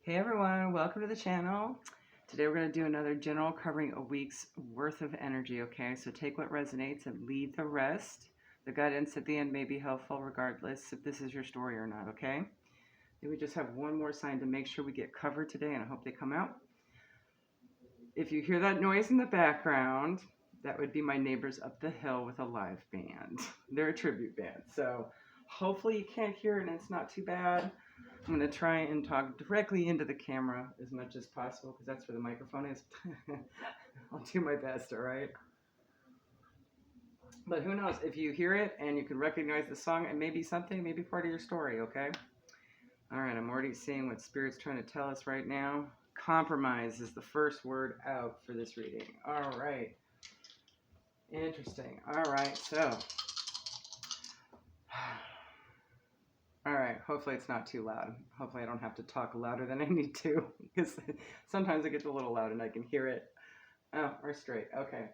Hey everyone, welcome to the channel. Today we're going to do another general covering a week's worth of energy, okay? So take what resonates and leave the rest. The guidance at the end may be helpful regardless if this is your story or not, okay? Then we just have one more sign to make sure we get covered today, and I hope they come out. If you hear that noise in the background, that would be my neighbors up the hill with a live band. They're a tribute band, so hopefully you can't hear it and it's not too bad. I'm going to try and talk directly into the camera as much as possible because that's where the microphone is. I'll do my best, all right? But who knows, if you hear it and you can recognize the song, it may be something, maybe part of your story, okay? All right, I'm already seeing what Spirit's trying to tell us right now. Compromise is the first word out for this reading. All right. Interesting. All right, so. All right, hopefully it's not too loud. Hopefully I don't have to talk louder than I need to because sometimes it gets a little loud and I can hear it. Oh, we're straight. Okay.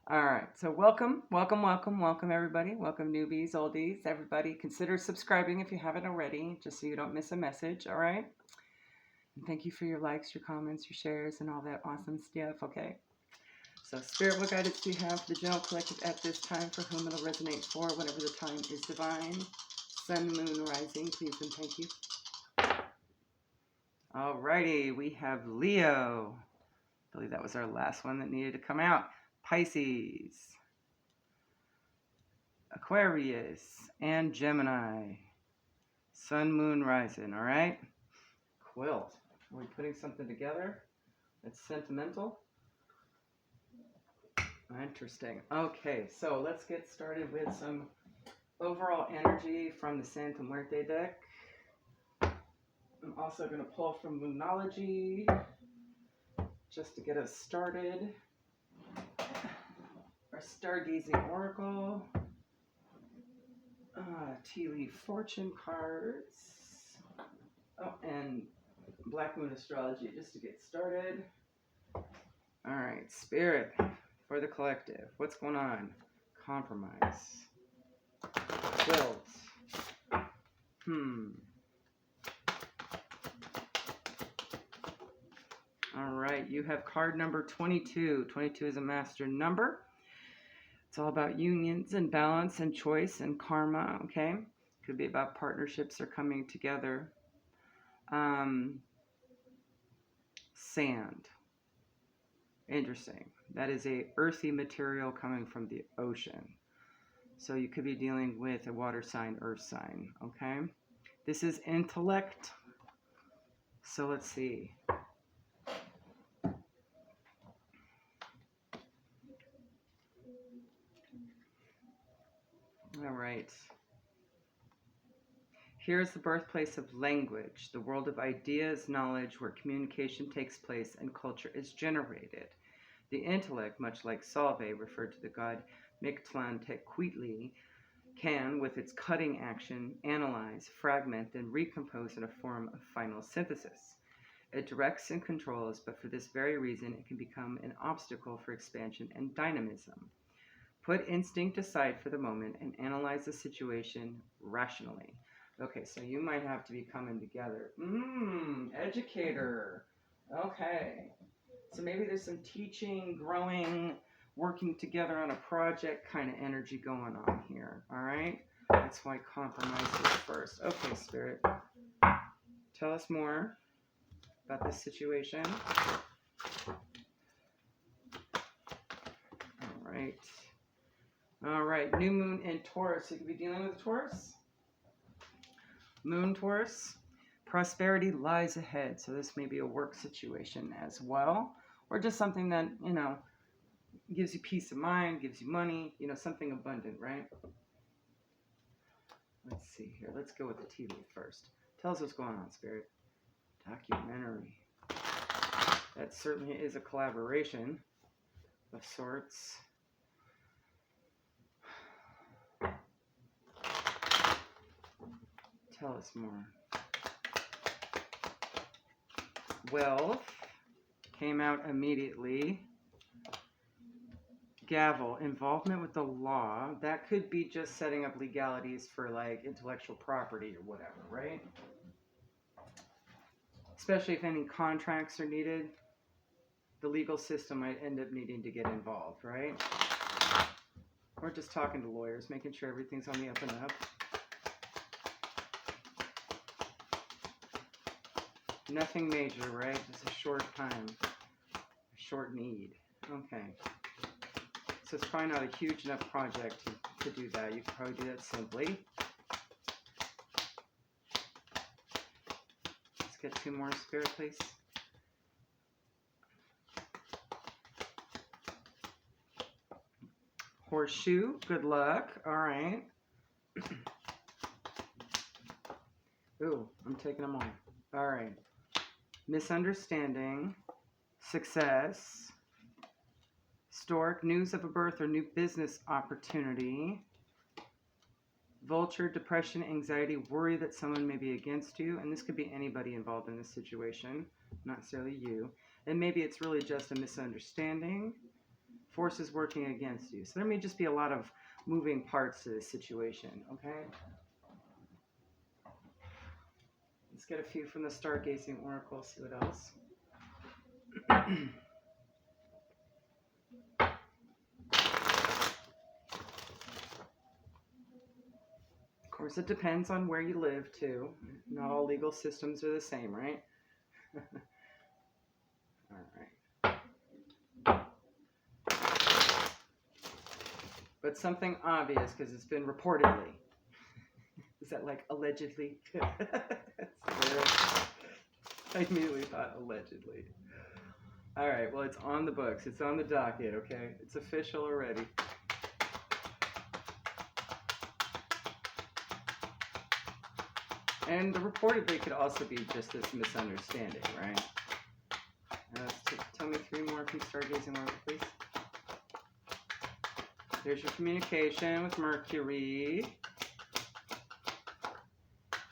All right, so welcome everybody. Welcome newbies, oldies, everybody. Consider subscribing if you haven't already, just so you don't miss a message, all right? And thank you for your likes, your comments, your shares, and all that awesome stuff, okay? So Spirit, what guidance do you have for the general collective at this time, for whom it'll resonate for, whenever the time is divine? Sun, moon, rising, please and thank you. Alrighty, we have Leo. I believe that was our last one that needed to come out. Pisces, Aquarius, and Gemini. Sun, moon, rising, alright? Quilt. Are we putting something together that's sentimental? Interesting. Okay, so let's get started with some overall energy from the Santa Muerte deck. I'm also going to pull from Moonology just to get us started. Our Stargazing Oracle. Tea Leaf Fortune cards. Oh, and Black Moon Astrology just to get started. Alright, Spirit for the collective. What's going on? Compromise. Quilt. All right, you have card number 22. 22 is a master number. It's all about unions and balance and choice and karma, okay? Could be about partnerships or coming together. Sand. Interesting. That is a earthy material coming from the ocean. So you could be dealing with a water sign, earth sign, okay? This is intellect. So let's see. All right. Here's the birthplace of language, the world of ideas, knowledge, where communication takes place and culture is generated. The intellect, much like Salve, referred to the god Mictlantecuhtli, can, with its cutting action, analyze, fragment, and recompose in a form of final synthesis. It directs and controls, but for this very reason, it can become an obstacle for expansion and dynamism. Put instinct aside for the moment and analyze the situation rationally. Okay, so you might have to be coming together. Educator. Okay. So maybe there's some teaching, growing, working together on a project kind of energy going on here. All right? That's why compromise is first. Okay, Spirit. Tell us more about this situation. All right. All right. New moon in Taurus. You could be dealing with a Taurus. Moon Taurus. Prosperity lies ahead. So this may be a work situation as well. Or just something that, gives you peace of mind, gives you money, something abundant, right? Let's see here. Let's go with the tea leaf first. Tell us what's going on, Spirit. Documentary. That certainly is a collaboration of sorts. Tell us more. Wealth came out immediately. Gavel, involvement with the law. That could be just setting up legalities for like intellectual property or whatever, right? especially if any contracts are needed. The legal system might end up needing to get involved, right? Or just talking to lawyers, making sure everything's on the up and up. Nothing major, right? Just a short time, a short need. Okay. So it's probably not a huge enough project to do that. You can probably do that simply. Let's get 2 more, Spirit, please. Horseshoe, good luck. All right. Ooh, I'm taking them all. All right. Misunderstanding, success, stork, news of a birth or new business opportunity, vulture, depression, anxiety, worry that someone may be against you. And this could be anybody involved in this situation, not necessarily you. And maybe it's really just a misunderstanding. Forces working against you. So there may just be a lot of moving parts to this situation, okay? Let's get a few from the Stargazing Oracle, see what else. Of course, it depends on where you live, too. Not all legal systems are the same, right? All right. But something obvious, because it's been reportedly. Is that like allegedly? I immediately thought allegedly. All right, well, it's on the books. It's on the docket, okay? It's official already. And reportedly could also be just this misunderstanding, right? Tell me 3 more from Stargazing Oracle, please. There's your communication with Mercury,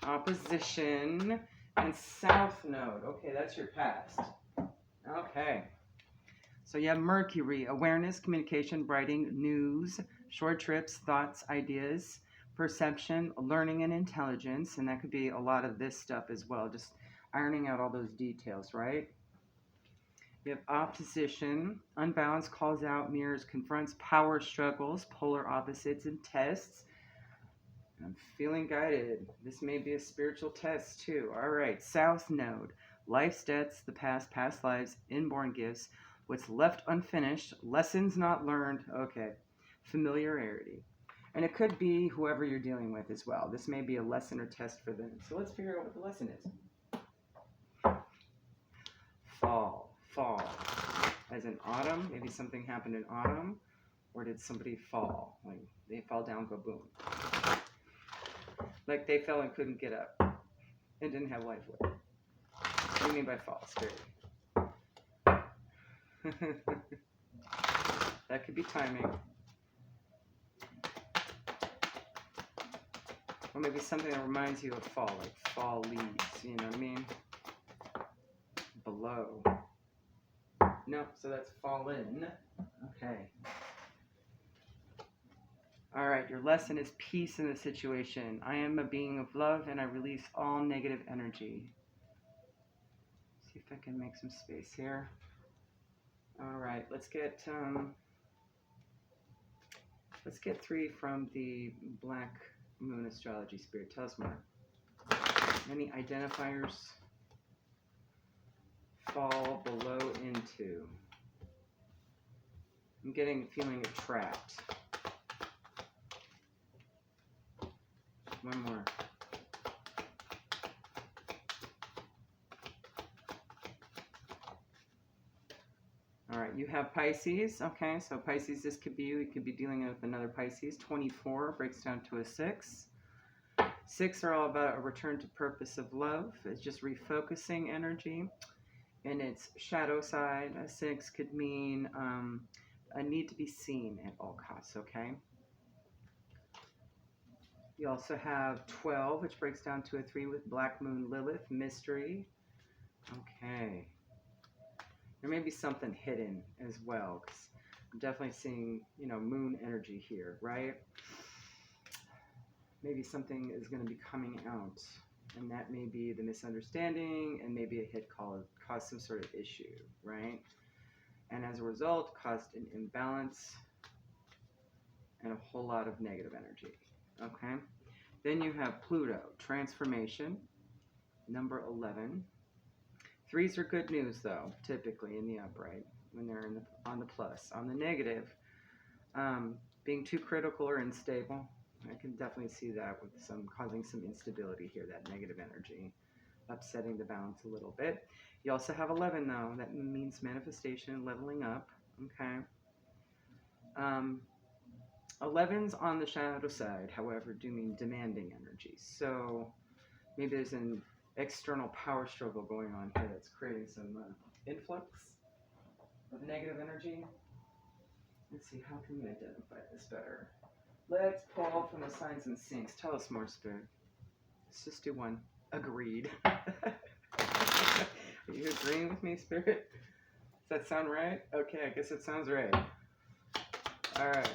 opposition, and South Node. Okay, that's your past. Okay. So you have Mercury, awareness, communication, writing, news, short trips, thoughts, ideas, perception, learning, and intelligence. And that could be a lot of this stuff as well, just ironing out all those details, right? You have opposition, unbalanced, calls out, mirrors, confronts, power struggles, polar opposites, and tests. I'm feeling guided. This may be a spiritual test too. All right, South Node, life's debts, the past, past lives, inborn gifts, what's left unfinished, lessons not learned. Okay, familiarity. And it could be whoever you're dealing with as well. This may be a lesson or test for them. So let's figure out what the lesson is. Fall. Fall, as in autumn. Maybe something happened in autumn, or did somebody fall? Like they fell down, go boom. Like they fell and couldn't get up, and didn't have life with. What do you mean by fall? Scary. That could be timing, or maybe something that reminds you of fall, like fall leaves. You know what I mean? Below. No, so that's fallen. Okay. All right, your lesson is peace in the situation. I am a being of love and I release all negative energy. See if I can make some space here. All right, let's get 3 from the Black Moon Astrology Spirit. Tell us more. Any identifiers? Fall, below, into. I'm getting a feeling of trapped. One more. All right, you have Pisces. Okay, so Pisces, this could be you. You could be dealing with another Pisces. 24 breaks down to a 6. 6 are all about a return to purpose of love. It's just refocusing energy. And its shadow side, a 6 could mean a need to be seen at all costs, okay? You also have 12, which breaks down to a 3 with Black Moon Lilith, mystery. Okay. There may be something hidden as well, because I'm definitely seeing, moon energy here, right? Maybe something is going to be coming out. And that may be the misunderstanding, and maybe a hit caused some sort of issue, right? And as a result, caused an imbalance and a whole lot of negative energy, okay? Then you have Pluto, transformation, number 11. Threes are good news, though, typically in the upright, when they're on the plus. On the negative, being too critical or unstable, I can definitely see that with causing some instability here, that negative energy, upsetting the balance a little bit. You also have 11, though. That means manifestation, leveling up, okay? 11s on the shadow side, however, do mean demanding energy. So maybe there's an external power struggle going on here that's creating some influx of negative energy. Let's see, how can we identify this better? Let's pull from the signs and sinks. Tell us more, Spirit. Let's just do one. Agreed. Are you agreeing with me, Spirit? Does that sound right? Okay, I guess it sounds right. All right.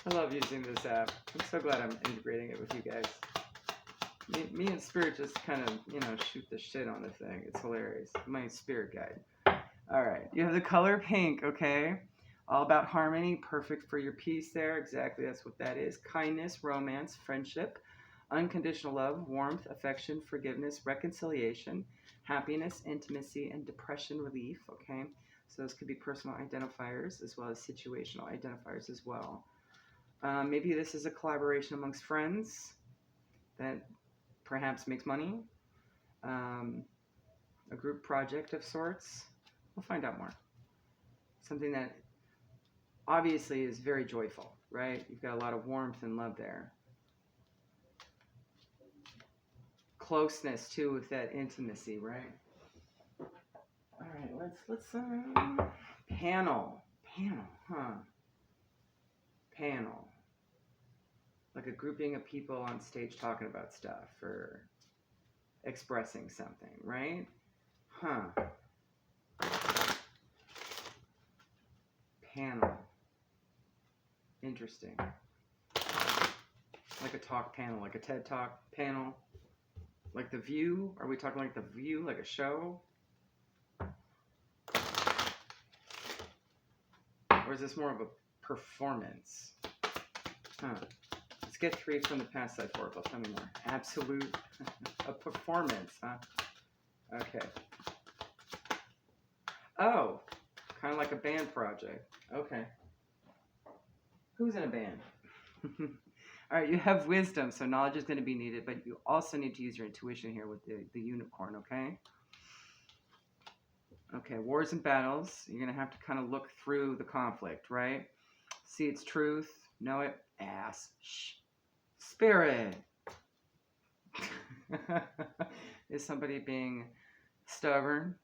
I love using this app. I'm so glad I'm integrating it with you guys. Me and Spirit just kind of, shoot the shit on the thing. It's hilarious. My spirit guide. All right. You have the color pink, okay? All about harmony. Perfect for your peace there. Exactly. That's what that is. Kindness, romance, friendship, unconditional love, warmth, affection, forgiveness, reconciliation, happiness, intimacy, and depression relief, okay? So those could be personal identifiers as well as situational identifiers as well. Maybe this is a collaboration amongst friends that perhaps makes money. A group project of sorts. We'll find out more. Something that obviously is very joyful, right? You've got a lot of warmth and love there. Closeness too with that intimacy, right? All right, let's panel, huh? Panel. Like a grouping of people on stage talking about stuff or expressing something, right? Huh. Panel. Interesting. Like a talk panel, like a TED Talk panel. Like The View? Are we talking like The View, like a show? Or is this more of a performance? Huh. Let's get 3 from the past side 4. Tell me more. Absolute. A performance, huh? Okay. Oh, kind of like a band project. Okay. Who's in a band? All right, you have wisdom, so knowledge is going to be needed, but you also need to use your intuition here with the unicorn, okay? Okay, wars and battles. You're going to have to kind of look through the conflict, right? See its truth, know it, ass, shh. Spirit. Is somebody being stubborn?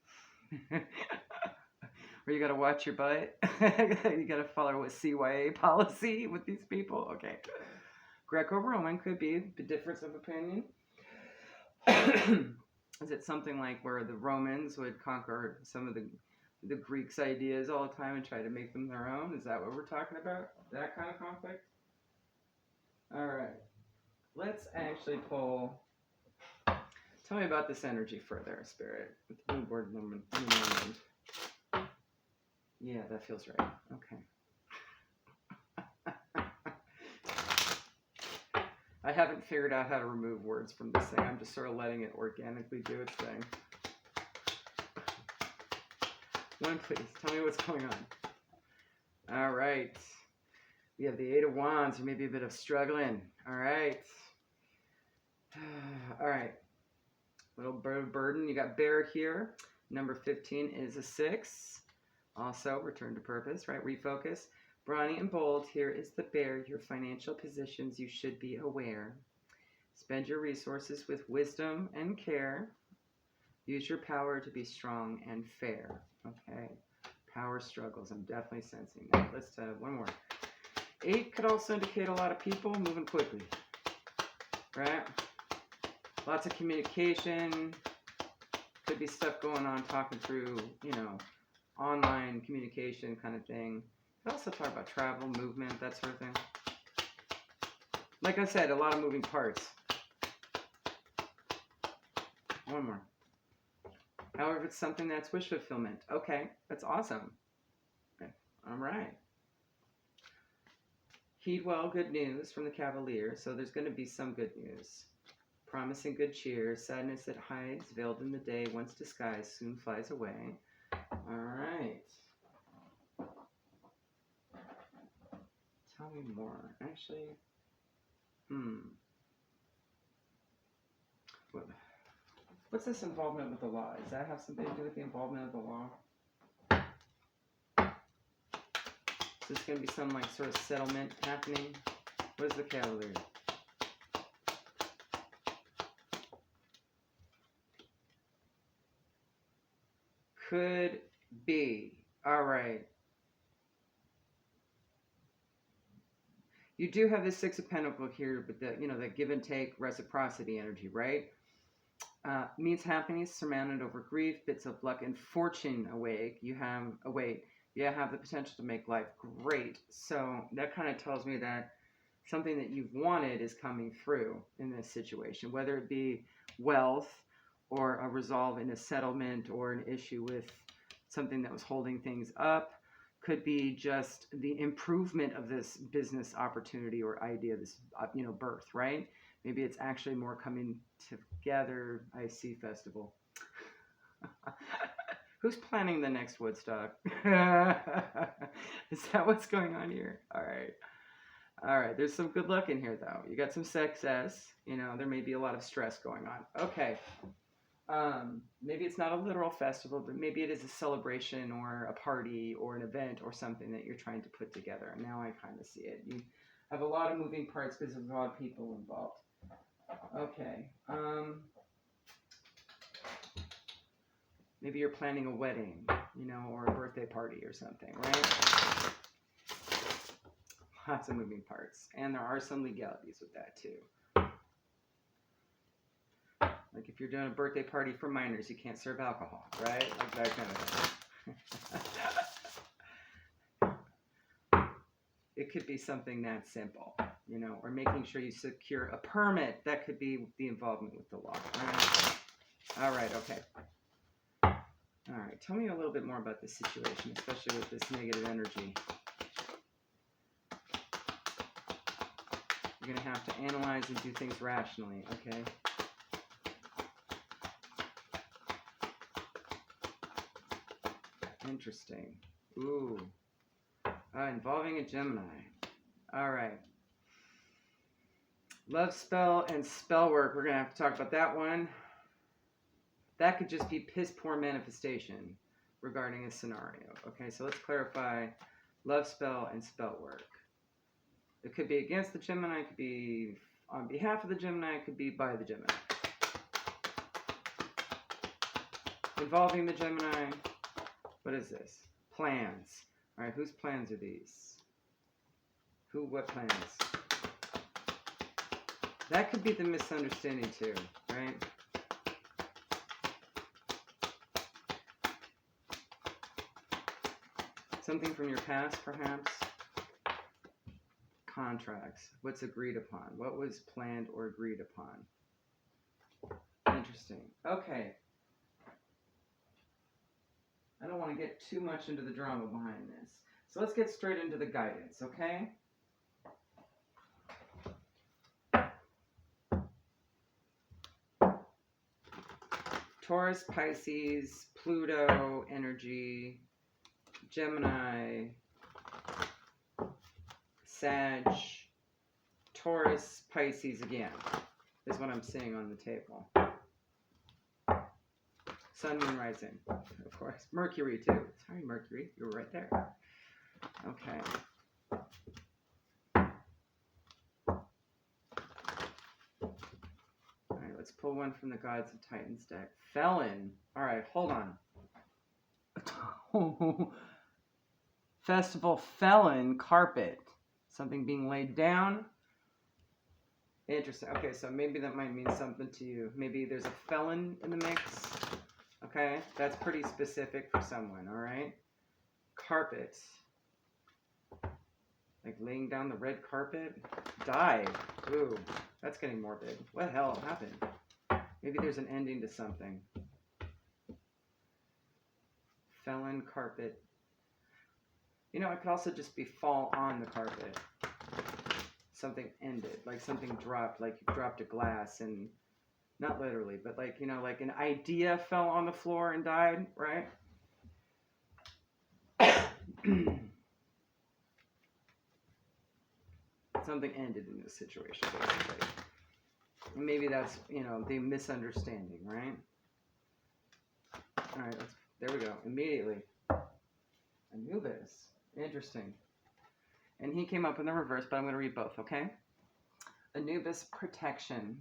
Or you got to watch your butt? You got to follow a CYA policy with these people? Okay. Greco-Roman could be the difference of opinion. Is it something like where the Romans would conquer some of the Greeks' ideas all the time and try to make them their own? Is that what we're talking about? That kind of conflict? All right. Let's actually pull. Tell me about this energy further, Spirit. With the blue word moment. Yeah, that feels right. Okay. I haven't figured out how to remove words from this thing. I'm just sort of letting it organically do its thing. One, please. Tell me what's going on. All right. We have the 8 of Wands, or maybe a bit of struggling. All right. All right. Little bit of burden. You got Bear here. Number 15 is a 6. Also, return to purpose, right? Refocus. Brawny and bold, here is the Bear. Your financial positions, you should be aware. Spend your resources with wisdom and care. Use your power to be strong and fair. Okay. Power struggles. I'm definitely sensing that. Let's one more. 8 could also indicate a lot of people moving quickly. Right? Lots of communication. Could be stuff going on, talking through, online communication kind of thing. We also talk about travel, movement, that sort of thing. Like I said, a lot of moving parts. One more. However, it's something that's wish fulfillment. Okay, that's awesome. Okay. All right. Heed well, good news from the Cavalier. So there's going to be some good news. Promising good cheer. Sadness that hides, veiled in the day, once disguised, soon flies away. All right. Tell me more. Actually, what's this involvement with the law? Does that have something to do with the involvement of the law? Is this going to be some like sort of settlement happening? What is the Cavalier? Could be. All right. You do have the Six of Pentacles here, but the the give and take reciprocity energy, right? Means happiness surmounted over grief, bits of luck and fortune awake. You have the potential to make life great. So that kind of tells me that something that you've wanted is coming through in this situation, whether it be wealth or a resolve in a settlement or an issue with something that was holding things up. Could be just the improvement of this business opportunity or idea, this birth, right? Maybe it's actually more coming together. I see festival. Who's planning the next Woodstock? Is that what's going on here? All right. All right. There's some good luck in here, though. You got some success. There may be a lot of stress going on. Okay. Maybe it's not a literal festival, but maybe it is a celebration or a party or an event or something that you're trying to put together. And now I kind of see it. You have a lot of moving parts because there's a lot of people involved. Okay. Maybe you're planning a wedding, or a birthday party or something, right? Lots of moving parts. And there are some legalities with that too. Like if you're doing a birthday party for minors, you can't serve alcohol, right? Like that kind of thing. It could be something that simple, or making sure you secure a permit. That could be the involvement with the law. All right, okay. All right, tell me a little bit more about this situation, especially with this negative energy. You're going to have to analyze and do things rationally, okay? Interesting. Ooh. Involving a Gemini. All right. Love spell and spell work. We're going to have to talk about that one. That could just be piss poor manifestation regarding a scenario. Okay, so let's clarify love spell and spell work. It could be against the Gemini. It could be on behalf of the Gemini. It could be by the Gemini. Involving the Gemini. What is this? Plans. All right, whose plans are these? What plans? That could be the misunderstanding too, right? Something from your past, perhaps? Contracts. What's agreed upon? What was planned or agreed upon? Interesting. Okay. I don't want to get too much into the drama behind this. So let's get straight into the guidance, okay? Taurus, Pisces, Pluto, energy, Gemini, Sag, Taurus, Pisces again is what I'm seeing on the table. Sun, Moon, Rising, of course. Mercury, too. Sorry, Mercury. You were right there. Okay. All right, let's pull one from the Gods of Titans deck. Felon. All right, hold on. Festival Felon carpet. Something being laid down. Interesting. Okay, so maybe that might mean something to you. Maybe there's a felon in the mix. Okay, that's pretty specific for someone, all right? Carpet. Like laying down the red carpet. Dive. Ooh, that's getting morbid. What the hell happened? Maybe there's an ending to something. Felon, carpet. You know, it could also just be fall on the carpet. Something ended, like something dropped, like you dropped a glass, and not literally, but like, you know, like an idea fell on the floor and died, right? Something ended in this situation, basically. Maybe that's, you know, the misunderstanding, right? All right, there we go. Immediately. Anubis. Interesting. And he came up in the reverse, but I'm going to read both, okay? Anubis, protection.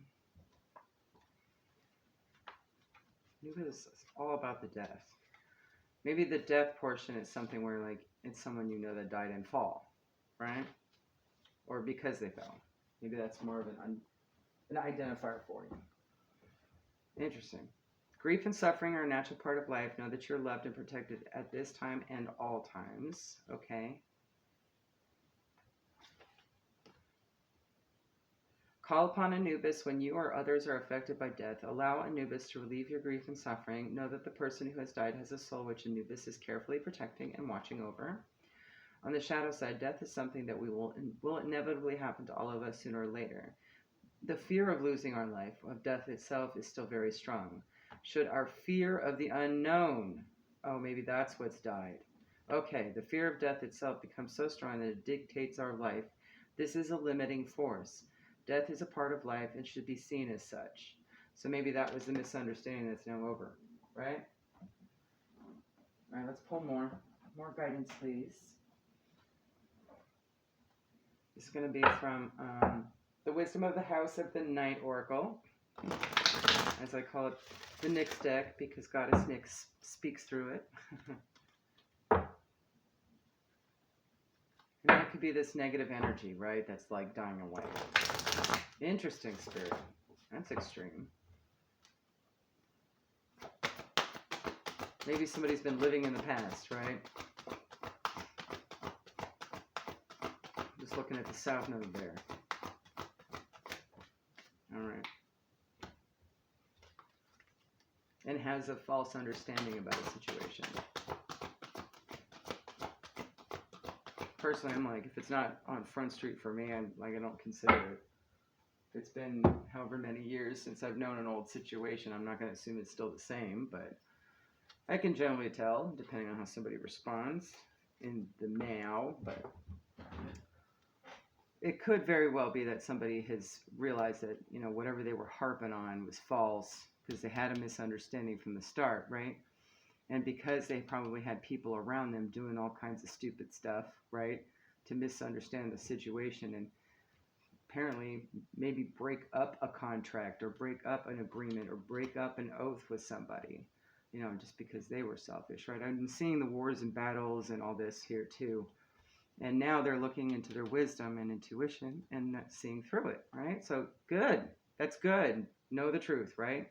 Anubis is all about the death. Maybe the death portion is something where, like, it's someone you know that died in fall, right? Or because they fell. Maybe that's more of an identifier for you. Interesting. Grief and suffering are a natural part of life. Know that you're loved and protected at this time and all times. Okay. Call upon Anubis when you or others are affected by death. Allow Anubis to relieve your grief and suffering. Know that the person who has died has a soul which Anubis is carefully protecting and watching over. On the shadow side, death is something that will inevitably happen to all of us sooner or later. The fear of losing our life, of death itself, is still very strong. Should our fear of the unknown, oh, maybe that's what's died. Okay, the fear of death itself becomes so strong that it dictates our life. This is a limiting force. Death is a part of life and should be seen as such. So maybe that was the misunderstanding that's now over, right? All right, let's pull more. More guidance, please. This is going to be from the Wisdom of the House of the Night Oracle, as I call it, the Nyx deck, because Goddess Nyx speaks through it. And that could be this negative energy, right? That's like dying away. Interesting, Spirit. That's extreme. Maybe somebody's been living in the past, right? Just looking at the South Node there. All right. And has a false understanding about a situation. Personally, I'm like, if it's not on Front Street for me, I don't consider it. If it's been however many years since I've known an old situation, I'm not going to assume it's still the same, but I can generally tell, depending on how somebody responds in the now, but it could very well be that somebody has realized that, you know, whatever they were harping on was false because they had a misunderstanding from the start, right? And because they probably had people around them doing all kinds of stupid stuff, right, to misunderstand the situation and apparently maybe break up a contract or break up an agreement or break up an oath with somebody, you know, just because they were selfish, right? I've been seeing the wars and battles and all this here too. And now they're looking into their wisdom and intuition and seeing through it, right? So good. That's good. Know the truth, right?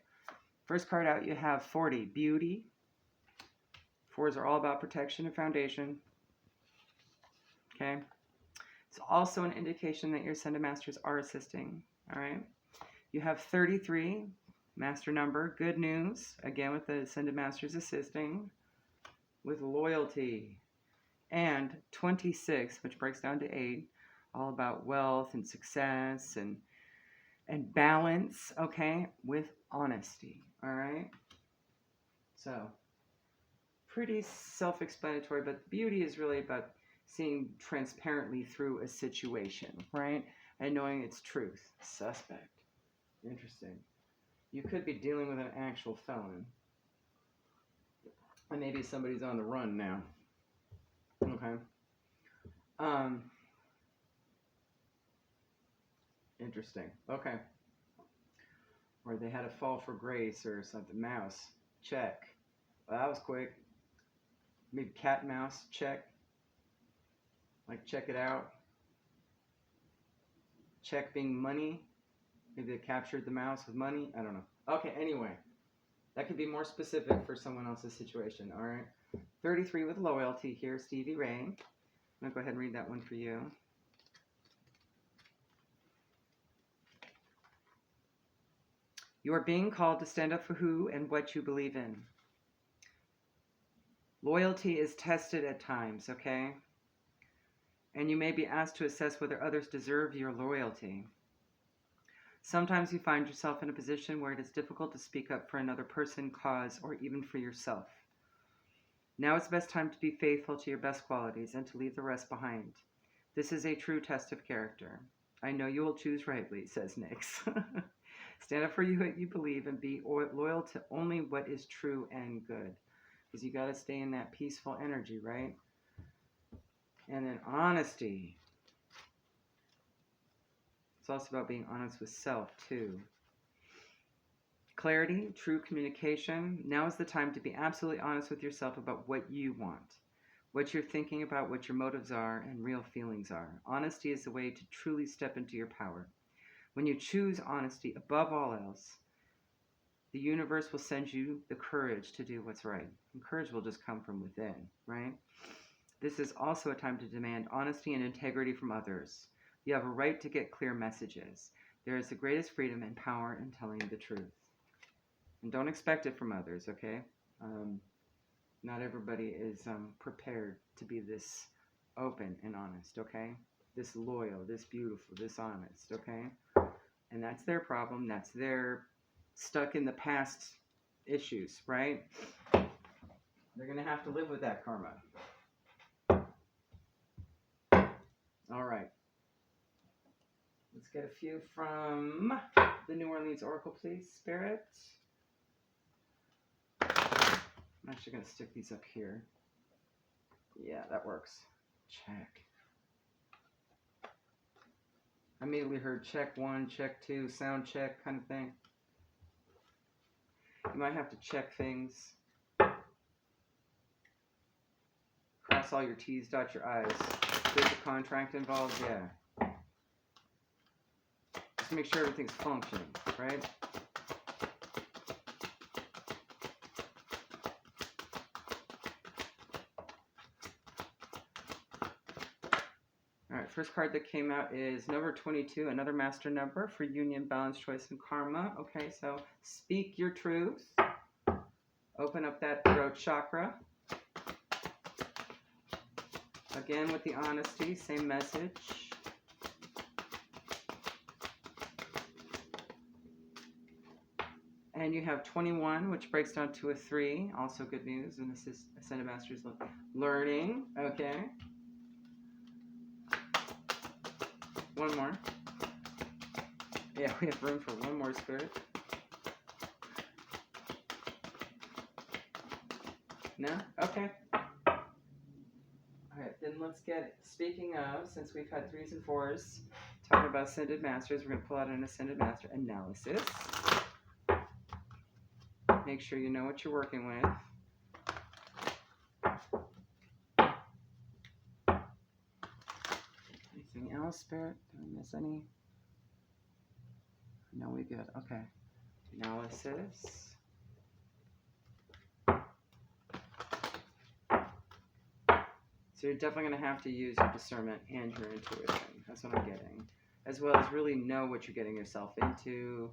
First card out, you have 40, beauty. Fours are all about protection and foundation. Okay. It's also an indication that your Ascended Masters are assisting. All right. You have 33, master number. Good news. Again, with the Ascended Masters assisting with loyalty. And 26, which breaks down to 8, all about wealth and success and balance, okay, with honesty, all right? So, pretty self-explanatory, but beauty is really about seeing transparently through a situation, right? And knowing its truth. Suspect. Interesting. You could be dealing with an actual felon. And maybe somebody's on the run now. Okay. Interesting. Okay. Or they had a fall for grace or something. Mouse. Check. Well, that was quick. Maybe cat and mouse. Check. Like, check it out. Check being money. Maybe they captured the mouse with money. I don't know. Okay, anyway. That could be more specific for someone else's situation. All right. 33 with loyalty here, Stevie Ray. I'm going to go ahead and read that one for you. You are being called to stand up for who and what you believe in. Loyalty is tested at times, okay? And you may be asked to assess whether others deserve your loyalty. Sometimes you find yourself in a position where it is difficult to speak up for another person, cause, or even for yourself. Now is the best time to be faithful to your best qualities and to leave the rest behind. This is a true test of character. I know you will choose rightly, says Nyx. Stand up for what you believe and be loyal to only what is true and good. Because you got to stay in that peaceful energy, right? And then honesty. It's also about being honest with self, too. Clarity, true communication. Now is the time to be absolutely honest with yourself about what you want, what you're thinking about, what your motives are, and real feelings are. Honesty is the way to truly step into your power. When you choose honesty above all else, the universe will send you the courage to do what's right. And courage will just come from within, right? This is also a time to demand honesty and integrity from others. You have a right to get clear messages. There is the greatest freedom and power in telling the truth. And don't expect it from others, okay? Not everybody is prepared to be this open and honest, okay? This loyal, this beautiful, this honest, okay? And that's their problem. That's their stuck in the past issues, right? They're going to have to live with that karma. All right. Let's get a few from the New Orleans Oracle, please, Spirit. I'm actually going to stick these up here. Yeah, that works. Check. I immediately heard check 1, check 2, sound check kind of thing. You might have to check things. Cross all your T's, dot your I's. There's a contract involved, yeah. Just make sure everything's functioning, right? Alright, first card that came out is number 22, another master number for union, balance, choice, and karma. Okay, so speak your truth. Open up that throat chakra. Again with the honesty, same message. And you have 21, which breaks down to a 3. Also good news, and this is Ascended Masters learning. Okay. One more. Yeah, we have room for one more, Spirit. No? Okay. Alright, then let's get it. Speaking of, since we've had 3s and 4s, talking about Ascended Masters, we're going to pull out an Ascended Master analysis. Make sure you know what you're working with. Anything else, Spirit? Did I miss any? No, we good. Okay. Analysis. So you're definitely going to have to use your discernment and your intuition. That's what I'm getting. As well as really know what you're getting yourself into.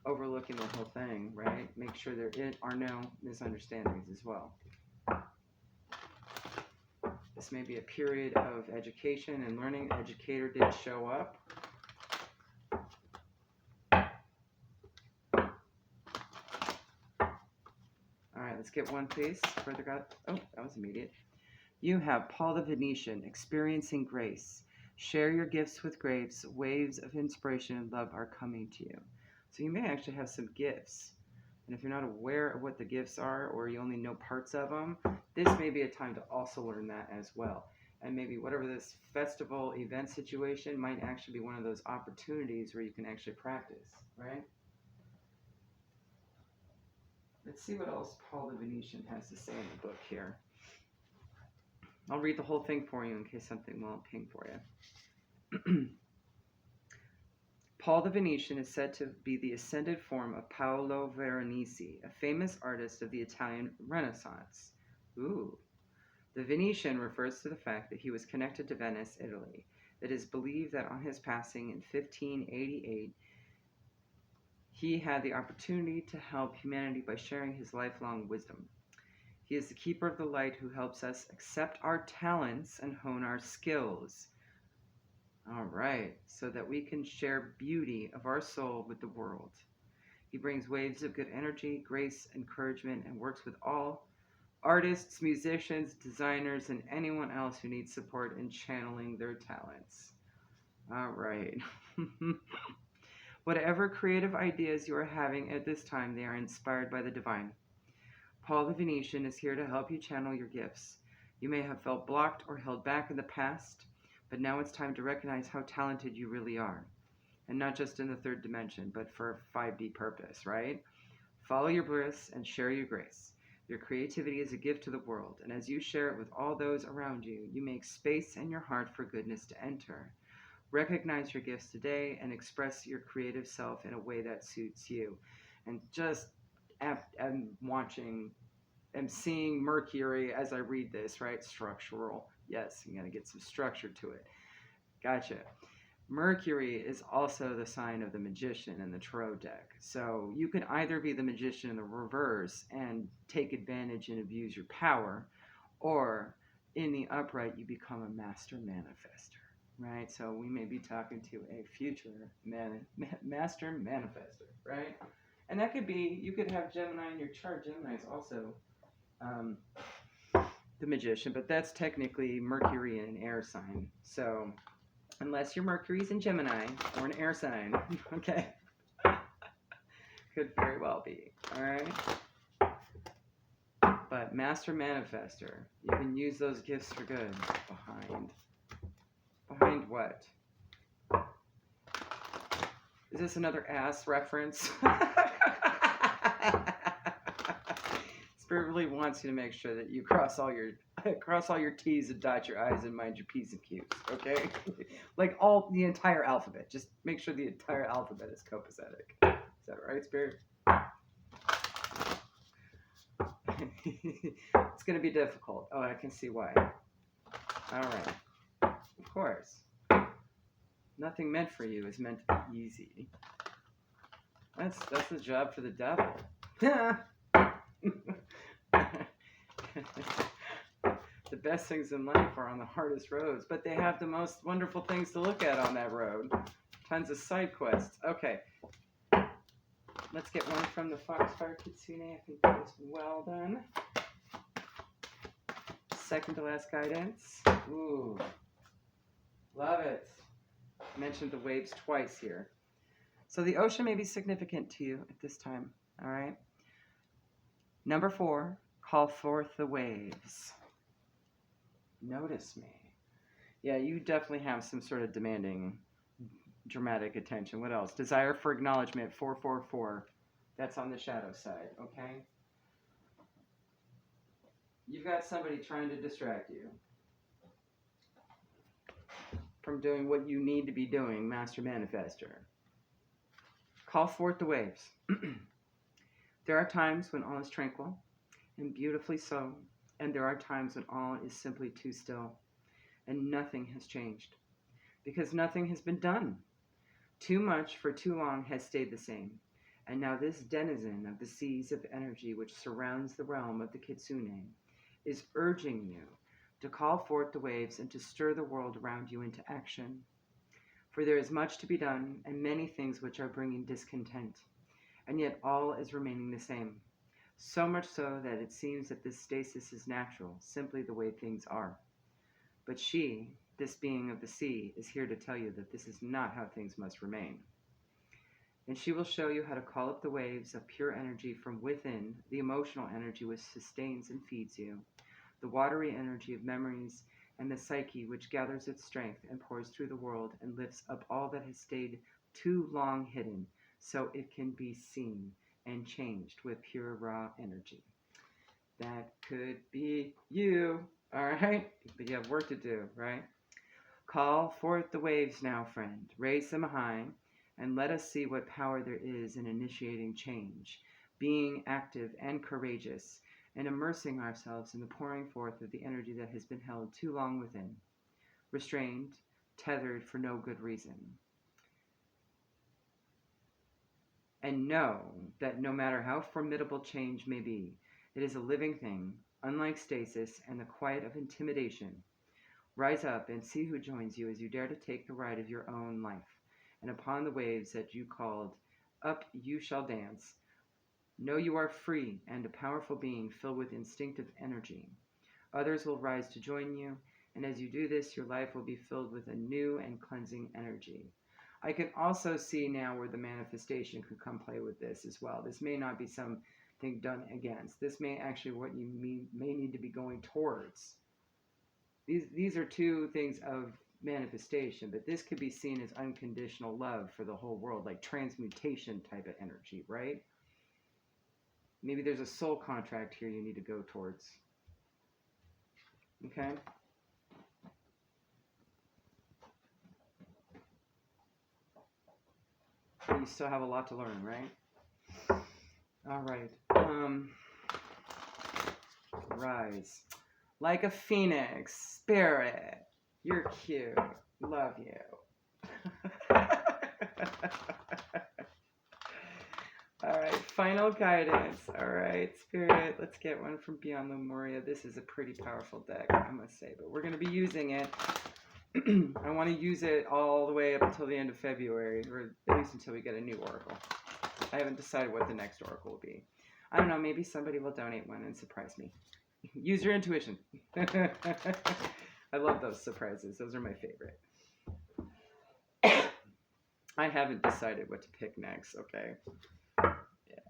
Overlooking the whole thing, right? Make sure there are no misunderstandings as well. This may be a period of education and learning. Educator did show up. Alright, let's get one piece. Further God. Oh, that was immediate. You have Paul the Venetian, experiencing grace. Share your gifts with grace. Waves of inspiration and love are coming to you. So you may actually have some gifts. And if you're not aware of what the gifts are, or you only know parts of them, this may be a time to also learn that as well. And maybe whatever this festival event situation might actually be one of those opportunities where you can actually practice, right? Let's see what else Paul the Venetian has to say in the book here. I'll read the whole thing for you in case something won't ping for you. Paul the Venetian is said to be the ascended form of Paolo Veronese, a famous artist of the Italian Renaissance. Ooh. The Venetian refers to the fact that he was connected to Venice, Italy. It is believed that on his passing in 1588, He had the opportunity to help humanity by sharing his lifelong wisdom. He is the keeper of the light who helps us accept our talents and hone our skills. All right, so that we can share beauty of our soul with the world. He brings waves of good energy, grace, encouragement, and works with all artists, musicians, designers, and anyone else who needs support in channeling their talents. All right. Whatever creative ideas you are having at this time, they are inspired by the divine. Paul the Venetian is here to help you channel your gifts. You may have felt blocked or held back in the past, but now it's time to recognize how talented you really are. And not just in the third dimension, but for a 5D purpose, right? Follow your bliss and share your grace. Your creativity is a gift to the world, and as you share it with all those around you, you make space in your heart for goodness to enter. Recognize your gifts today and express your creative self in a way that suits you. And just, I'm seeing Mercury as I read this, right? Structural. Yes, I'm going to get some structure to it. Gotcha. Mercury is also the sign of the magician in the tarot deck. So you can either be the magician in the reverse and take advantage and abuse your power, or in the upright, you become a master manifester, right? So we may be talking to a future master manifester, right? And that could be, you could have Gemini in your chart. Gemini is also the magician, but that's technically Mercury in an air sign. So unless your Mercury's in Gemini or an air sign, okay? Could very well be, all right? But Master Manifester, you can use those gifts for good. Behind what? Is this another ass reference? Spirit really wants you to make sure that you cross all your T's and dot your I's and mind your P's and Q's, okay? Like the entire alphabet. Just make sure the entire alphabet is copacetic. Is that right, Spirit? It's going to be difficult. Oh, I can see why. All right. Of course. Nothing meant for you is meant to be easy. That's the job for the devil. The best things in life are on the hardest roads, but they have the most wonderful things to look at on that road. Tons of side quests. Okay. Let's get one from the Foxfire Kitsune. I think that was well done. Second to last guidance. Ooh. Love it. Mentioned the waves twice here. So the ocean may be significant to you at this time. All right. Number 4, call forth the waves. Notice me. Yeah, you definitely have some sort of demanding, dramatic attention. What else? Desire for acknowledgement, 444. That's on the shadow side, okay? You've got somebody trying to distract you from doing what you need to be doing, Master Manifester. Call forth the waves. There are times when all is tranquil and beautifully so, and there are times when all is simply too still and nothing has changed because nothing has been done. Too much for too long has stayed the same, and now this denizen of the seas of energy which surrounds the realm of the Kitsune is urging you to call forth the waves and to stir the world around you into action. For there is much to be done and many things which are bringing discontent, and yet all is remaining the same. So much so that it seems that this stasis is natural, simply the way things are. But she, this being of the sea, is here to tell you that this is not how things must remain. And she will show you how to call up the waves of pure energy from within, the emotional energy which sustains and feeds you, the watery energy of memories, and the psyche which gathers its strength and pours through the world and lifts up all that has stayed too long hidden, so it can be seen and changed with pure raw energy. That could be you, all right? But you have work to do, right? Call forth the waves now, friend. Raise them high, and let us see what power there is in initiating change, being active and courageous, and immersing ourselves in the pouring forth of the energy that has been held too long within, restrained, tethered for no good reason. And know that no matter how formidable change may be, it is a living thing, unlike stasis and the quiet of intimidation. Rise up and see who joins you as you dare to take the ride of your own life. And upon the waves that you called up, you shall dance. Know you are free and a powerful being filled with instinctive energy. Others will rise to join you, and as you do this, your life will be filled with a new and cleansing energy. I can also see now where the manifestation could come play with this as well. This may not be something done against. This may actually what you may need to be going towards. These are two things of manifestation, but this could be seen as unconditional love for the whole world, like transmutation type of energy, right? Maybe there's a soul contract here you need to go towards. Okay? You still have a lot to learn, right? All right. Rise. Like a phoenix. Spirit. You're cute. Love you. All right. Final guidance. All right. Spirit. Let's get one from Beyond Lemuria. This is a pretty powerful deck, I must say. But we're going to be using it. I want to use it all the way up until the end of February, or at least until we get a new oracle. I haven't decided what the next oracle will be. I don't know, maybe somebody will donate one and surprise me. Use your intuition. I love those surprises. Those are my favorite. I haven't decided what to pick next, okay? Yeah.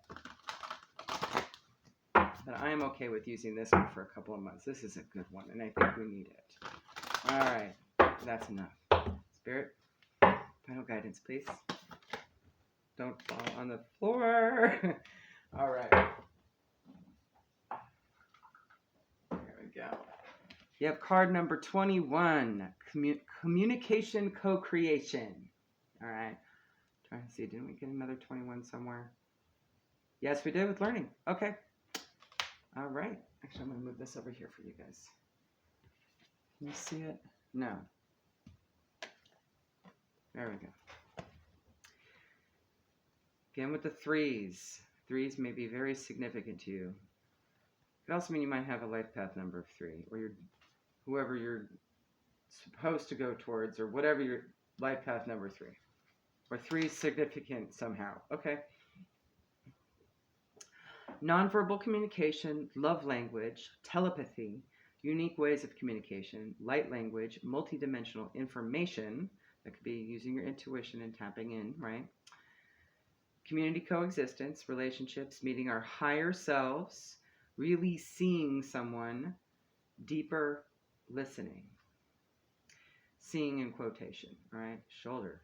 But I am okay with using this one for a couple of months. This is a good one, and I think we need it. All right. That's enough. Spirit, final guidance, please. Don't fall on the floor. All right. There we go. You have card number 21, communication co-creation. All right. Trying to see, didn't we get another 21 somewhere? Yes, we did with learning. Okay. All right. Actually, I'm going to move this over here for you guys. Can you see it? No. There we go. Again with the threes. Threes may be very significant to you. It could also mean you might have a life path number of 3, or whoever you're supposed to go towards, or whatever your life path number 3. Or 3 is significant somehow. Okay. Nonverbal communication, love language, telepathy, unique ways of communication, light language, multidimensional information. That could be using your intuition and tapping in, right? Community coexistence, relationships, meeting our higher selves, really seeing someone, deeper listening. Seeing in quotation, right? Shoulder.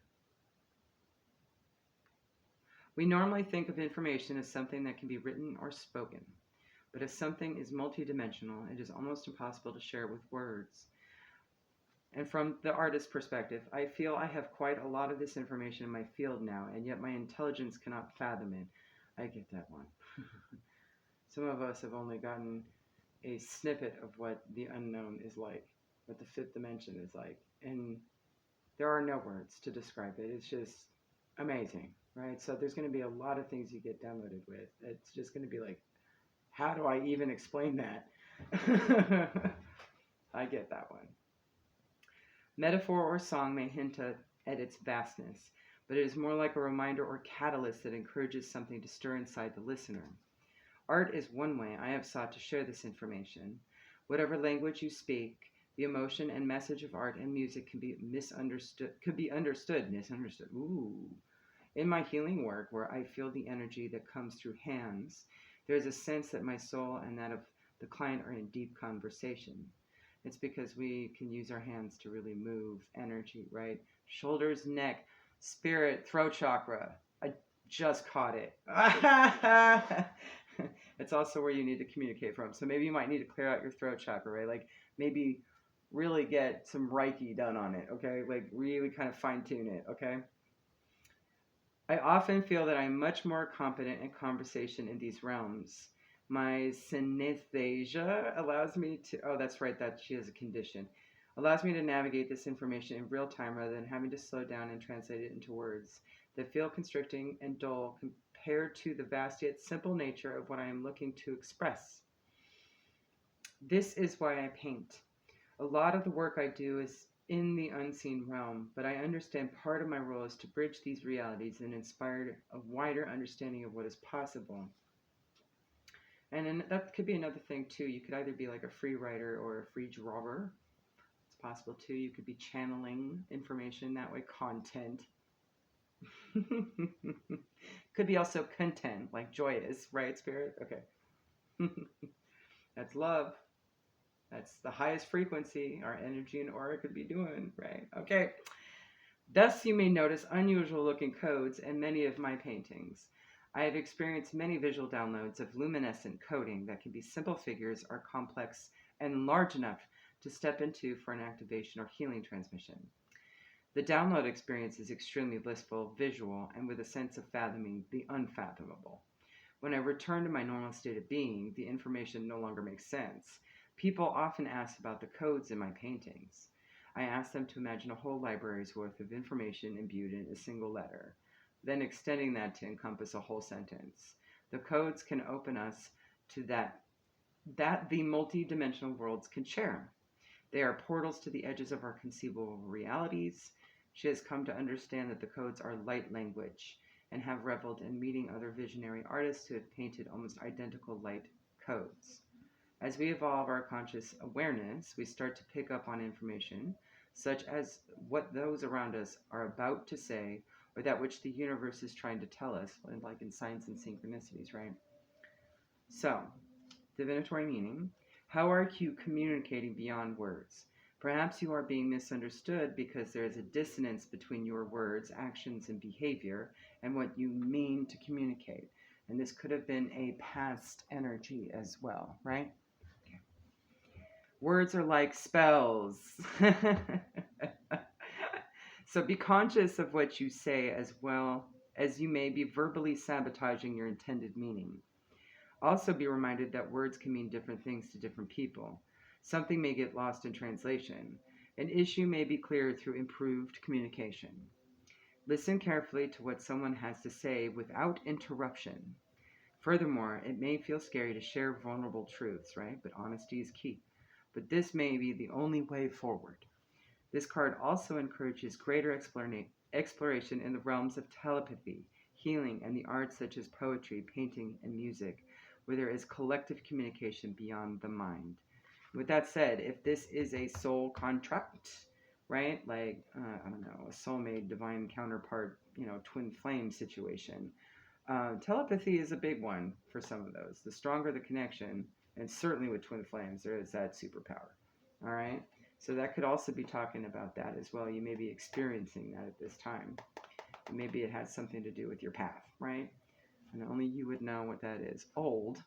We normally think of information as something that can be written or spoken. But if something is multidimensional, it is almost impossible to share with words. And from the artist's perspective, I feel I have quite a lot of this information in my field now, and yet my intelligence cannot fathom it. I get that one. Some of us have only gotten a snippet of what the unknown is like, what the fifth dimension is like. And there are no words to describe it. It's just amazing, right? So there's going to be a lot of things you get downloaded with. It's just going to be like, how do I even explain that? I get that one. Metaphor or song may hint at its vastness, but it is more like a reminder or catalyst that encourages something to stir inside the listener. Art is one way I have sought to share this information. Whatever language you speak, the emotion and message of art and music can be misunderstood. Ooh. In my healing work, where I feel the energy that comes through hands, there is a sense that my soul and that of the client are in deep conversation. It's because we can use our hands to really move energy, right? Shoulders, neck, spirit, throat chakra. I just caught it. It's also where you need to communicate from. So maybe you might need to clear out your throat chakra, right? Like maybe really get some Reiki done on it, okay? Like really kind of fine tune it, okay? I often feel that I'm much more competent in conversation in these realms. My synesthesia allows me to, oh, that's right, that she has a condition, allows me to navigate this information in real time rather than having to slow down and translate it into words that feel constricting and dull compared to the vast yet simple nature of what I am looking to express. This is why I paint. A lot of the work I do is in the unseen realm, but I understand part of my role is to bridge these realities and inspire a wider understanding of what is possible. And then that could be another thing too. You could either be like a free writer or a free drawer. It's possible too. You could be channeling information that way, content. Could be also content, like joy is, right, Spirit? Okay. That's love. That's the highest frequency our energy and aura could be doing, right? Okay. Thus, you may notice unusual looking codes in many of my paintings. I have experienced many visual downloads of luminescent coding that can be simple figures or complex and large enough to step into for an activation or healing transmission. The download experience is extremely blissful, visual, and with a sense of fathoming the unfathomable. When I return to my normal state of being, the information no longer makes sense. People often ask about the codes in my paintings. I ask them to imagine a whole library's worth of information imbued in a single letter, then extending that to encompass a whole sentence. The codes can open us to that the multi-dimensional worlds can share. They are portals to the edges of our conceivable realities. She has come to understand that the codes are light language and have reveled in meeting other visionary artists who have painted almost identical light codes. As we evolve our conscious awareness, we start to pick up on information, such as what those around us are about to say, or that which the universe is trying to tell us, like in signs and synchronicities, right? So, divinatory meaning, how are you communicating beyond words? Perhaps you are being misunderstood because there is a dissonance between your words, actions, and behavior and what you mean to communicate. And this could have been a past energy as well, right? Okay. Words are like spells. So be conscious of what you say as well as you may be verbally sabotaging your intended meaning. Also be reminded that words can mean different things to different people. Something may get lost in translation. An issue may be cleared through improved communication. Listen carefully to what someone has to say without interruption. Furthermore, it may feel scary to share vulnerable truths, right? But honesty is key. But this may be the only way forward. This card also encourages greater exploration in the realms of telepathy, healing, and the arts such as poetry, painting, and music, where there is collective communication beyond the mind. With that said, if this is a soul contract, right, like, I don't know, a soulmate, divine counterpart, twin flame situation, telepathy is a big one for some of those. The stronger the connection, and certainly with twin flames, there is that superpower, all right? So that could also be talking about that as well. You may be experiencing that at this time. Maybe it has something to do with your path, right? And only you would know what that is. Old.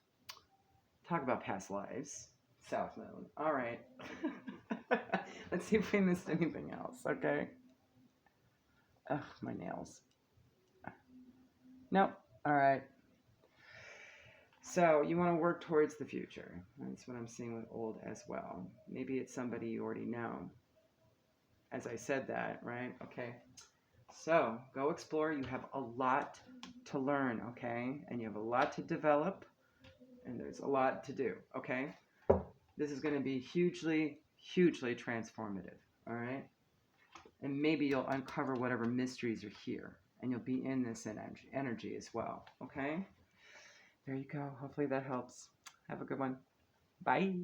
Talk about past lives. South Node. All right. Let's see if we missed anything else, okay? Ugh, my nails. Nope. All right. So you want to work towards the future. That's what I'm seeing with old as well. Maybe it's somebody you already know. As I said that, right? Okay. So go explore. You have a lot to learn, okay? And you have a lot to develop. And there's a lot to do, okay? This is going to be hugely, hugely transformative, all right? And maybe you'll uncover whatever mysteries are here. And you'll be in this energy as well, okay? There you go. Hopefully that helps. Have a good one. Bye.